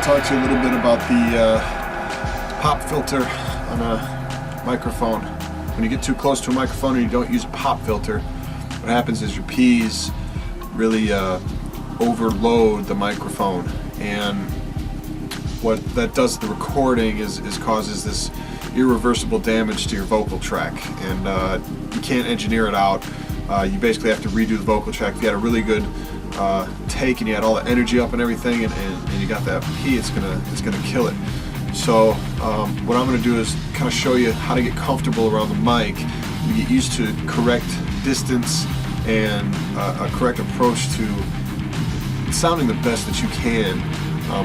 talk to you a little bit about the pop filter on a microphone. When you get too close to a microphone and you don't use a pop filter, what happens is your P's really overload the microphone, and what that does to the recording is causes this irreversible damage to your vocal track, and you can't engineer it out. You basically have to redo the vocal track. If you had a really good take and you had all the energy up and everything, and you got that P, it's gonna kill it. So what I'm gonna do is kind of show you how to get comfortable around the mic, and get used to correct distance and a correct approach to sounding the best that you can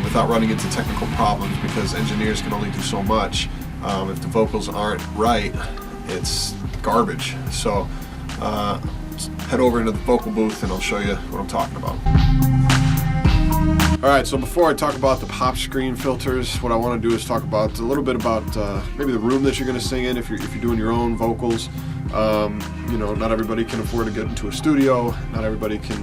without running into technical problems, because engineers can only do so much. If the vocals aren't right, it's garbage. So head over into the vocal booth and I'll show you what I'm talking about. Alright, so before I talk about the pop screen filters, what I want to do is talk about a little bit about maybe the room that you're going to sing in if you're doing your own vocals. You know, not everybody can afford to get into a studio. Not everybody can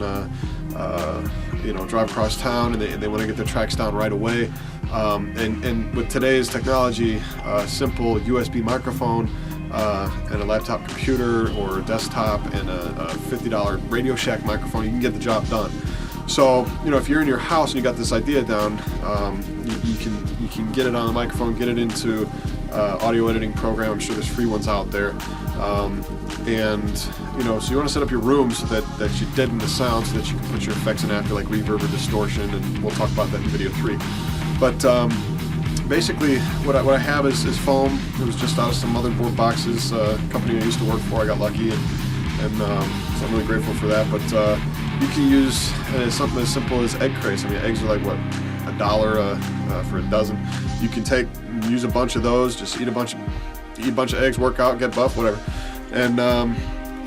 you know, drive across town and they want to get their tracks down right away. And with today's technology, a simple USB microphone and a laptop computer or a desktop and a $50 Radio Shack microphone, you can get the job done. So, you know, if you're in your house and you got this idea down, you can get it on the microphone, get it into audio editing program. I'm sure there's free ones out there. And, you know, so you want to set up your room so that you deaden the sound so that you can put your effects in after, like reverb or distortion, and we'll talk about that in video 3. But basically what I have is foam. It was just out of some motherboard boxes, company I used to work for. I got lucky, and so I'm really grateful for that. But you can use something as simple as egg crates. I mean, eggs are like, what, $1 for a dozen. You can use a bunch of those, just eat a bunch of eggs, work out, get buff, whatever. And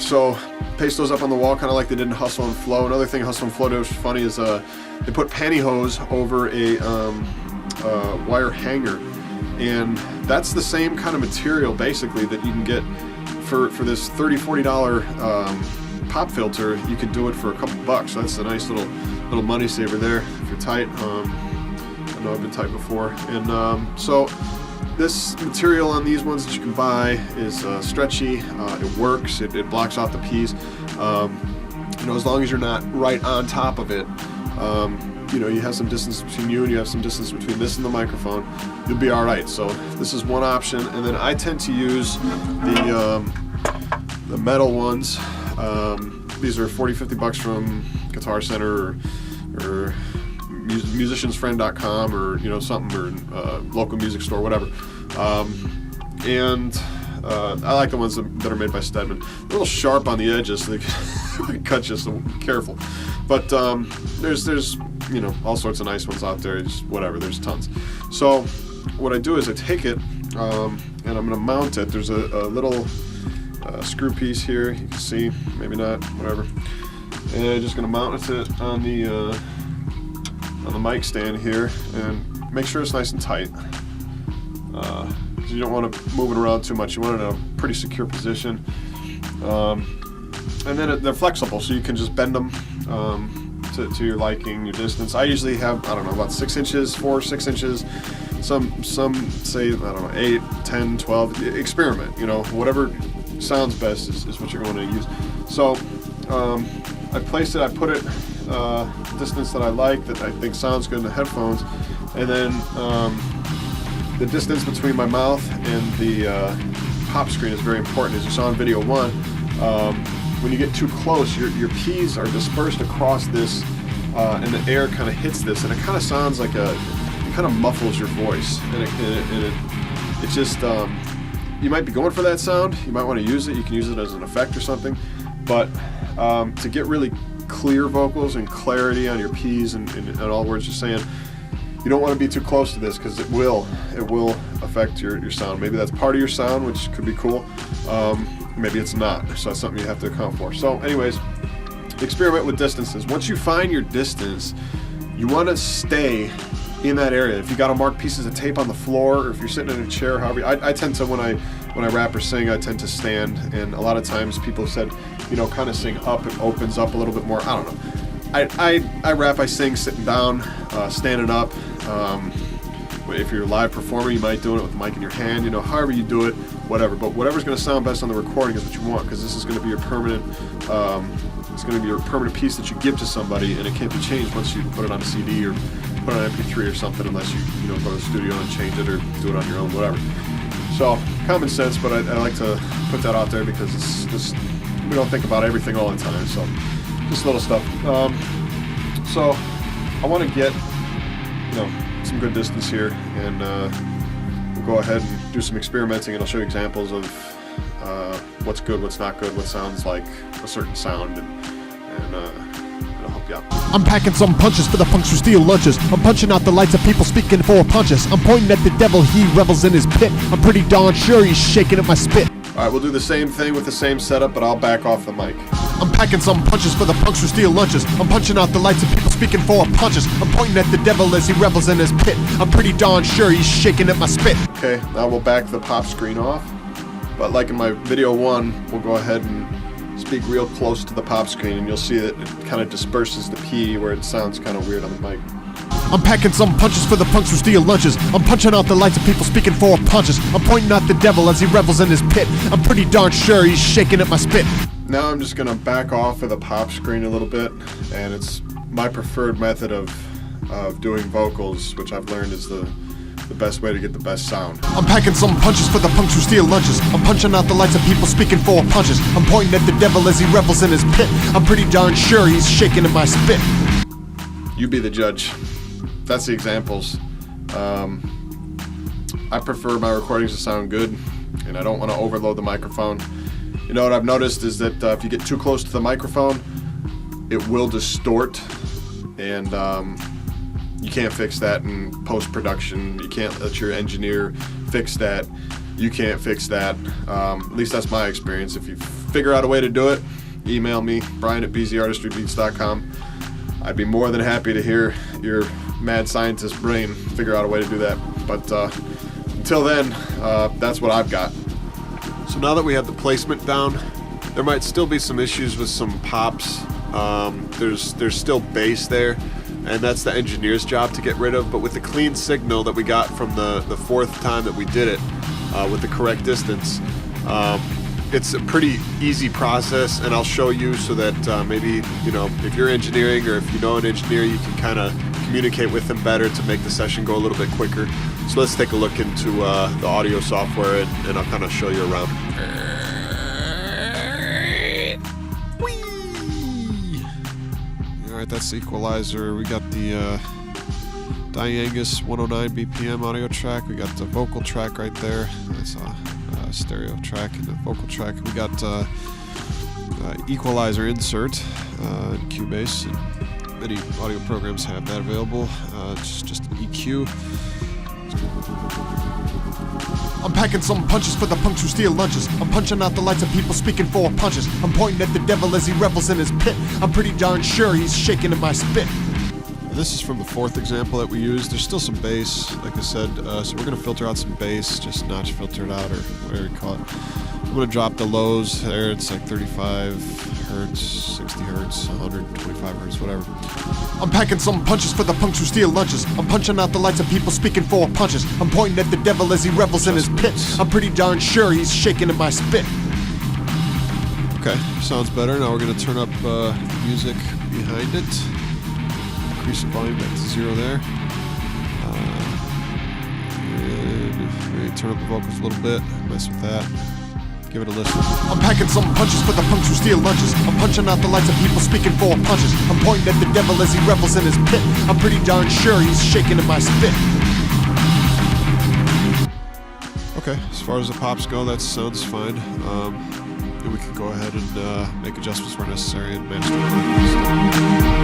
so paste those up on the wall, kind of like they did in Hustle and Flow. Another thing Hustle and Flow did, which was funny, is they put pantyhose over a wire hanger, and that's the same kind of material basically that you can get for this $30–40 pop filter. You can do it for a couple bucks. So that's a nice little money saver there if you're tight. I know I've been tight before, and so this material on these ones that you can buy is stretchy. It works. It blocks out the P's. You know, as long as you're not right on top of it, you know, you have some distance between you and you have some distance between this and the microphone, you'll be all right. So this is one option, and then I tend to use the metal ones. These are $40–50 from Guitar Center or musiciansfriend.com, or you know, something, or local music store, whatever. And I like the ones that are made by Stedman. They're a little sharp on the edges, so they can cut you, so be careful. But there's you know, all sorts of nice ones out there. Just whatever, there's tons. So what I do is I take it and I'm going to mount it. There's a little screw piece here. You can see, maybe not, whatever. And I'm just going to mount it on the mic stand here, and make sure it's nice and tight. Because you don't want to move it around too much. You want it in a pretty secure position. And then they're flexible, so you can just bend them to your liking, your distance. I usually have, I don't know, about 6 inches, 4 or 6 inches. Some say, I don't know, 8, 10, 12. Experiment, you know, whatever sounds best is what you're going to use. So I placed it, I put it distance that I like, that I think sounds good in the headphones, and then the distance between my mouth and the pop screen is very important. As you saw in video 1, when you get too close, your P's are dispersed across this, and the air kind of hits this, and it kind of sounds like it kind of muffles your voice, and it just, you might be going for that sound, you might want to use it, you can use it as an effect or something, but to get really clear vocals and clarity on your P's and all words you're saying, you don't want to be too close to this, because it will affect your sound. Maybe that's part of your sound, which could be cool. Maybe it's not, so that's something you have to account for. So anyways, experiment with distances. Once you find your distance, you want to stay in that area. If you got to mark pieces of tape on the floor, or if you're sitting in a chair, however, I tend to, when I rap or sing, I tend to stand, and a lot of times people said, you know, kind of sing up, it opens up a little bit more. I don't know. I rap, I sing sitting down, standing up. If you're a live performer, you might do it with the mic in your hand, however you do it, whatever. But whatever's going to sound best on the recording is what you want, because this is going to be your permanent, it's going to be your permanent piece that you give to somebody, and it can't be changed once you put it on a CD or put it on MP3 or something, unless you go to the studio and change it or do it on your own, whatever. So common sense, but I like to put that out there because it's just, we don't think about everything all the time. So just little stuff. So I want to get some good distance here, and we'll go ahead and do some experimenting, and I'll show you examples of what's good, what's not good, what sounds like a certain sound, and it'll help you out. I'm packing some punches for the punks who steal lunches. I'm punching out the lights of people speaking for punches. I'm pointing at the devil, he revels in his pit. I'm pretty darn sure he's shaking at my spit. Alright, we'll do the same thing with the same setup, but I'll back off the mic. I'm packing some punches for the punks who steal lunches. I'm punching out the lights of people speaking for punches. I'm pointing at the devil as he revels in his pit. I'm pretty darn sure he's shaking at my spit. Okay, now we'll back the pop screen off. But like in my video 1, we'll go ahead and speak real close to the pop screen, and you'll see that it kind of disperses the P where it sounds kind of weird on the mic. I'm packing some punches for the punks who steal lunches. I'm punching out the lights of people speaking for punches. I'm pointing at the devil as he revels in his pit. I'm pretty darn sure he's shaking at my spit. Now I'm just gonna back off of the pop screen a little bit, and it's my preferred method of doing vocals, which I've learned is the best way to get the best sound. I'm packing some punches for the punks who steal lunches. I'm punching out the lights of people speaking for punches. I'm pointing at the devil as he revels in his pit. I'm pretty darn sure he's shaking at my spit. You be the judge. That's the examples. I prefer my recordings to sound good, and I don't want to overload the microphone. What I've noticed is that if you get too close to the microphone, it will distort, and you can't fix that in post-production. You can't let your engineer fix that. You can't fix that. At least that's my experience. If you figure out a way to do it, email me, Brian@bzartistrybeats.com. I'd be more than happy to hear your mad scientist brain figure out a way to do that. But until then, that's what I've got. So now that we have the placement down, there might still be some issues with some pops. There's still bass there, and that's the engineer's job to get rid of. But with the clean signal that we got from the 4th time that we did it with the correct distance, it's a pretty easy process, and I'll show you so that maybe, if you're engineering or if you know an engineer, you can kind of communicate with them better to make the session go a little bit quicker. So let's take a look into the audio software, and I'll kind of show you around. Alright, that's the equalizer. We got the Diangus 109 BPM audio track. We got the vocal track right there. That's a stereo track and the vocal track. We got equalizer insert in Cubase, and many audio programs have that available. It's just an EQ. I'm packing some punches for the punks who steal lunches. I'm punching out the lights of people speaking for punches. I'm pointing at the devil as he revels in his pit. I'm pretty darn sure he's shaking at my spit. This is from the 4th example that we used. There's still some bass, like I said, so we're going to filter out some bass, just notch filter it out, or whatever you call it. I'm going to drop the lows there. It's like 35 hertz, 60 hertz, 125 hertz, whatever. I'm packing some punches for the punks who steal lunches. I'm punching out the lights of people speaking for punches. I'm pointing at the devil as he revels in his pit. I'm pretty darn sure he's shaking at my spit. Okay, sounds better. Now we're going to turn up music behind it. Increase the volume back to 0 there. And maybe turn up the vocals a little bit. Mess with that. Give it a listen. I'm packing some punches for the punks who steal lunches. I'm punching out the lights of people speaking for punches. I'm pointing at the devil as he revels in his pit. I'm pretty darn sure he's shaking at my spit. Okay, as far as the pops go, that sounds fine. We can go ahead and make adjustments where necessary and master.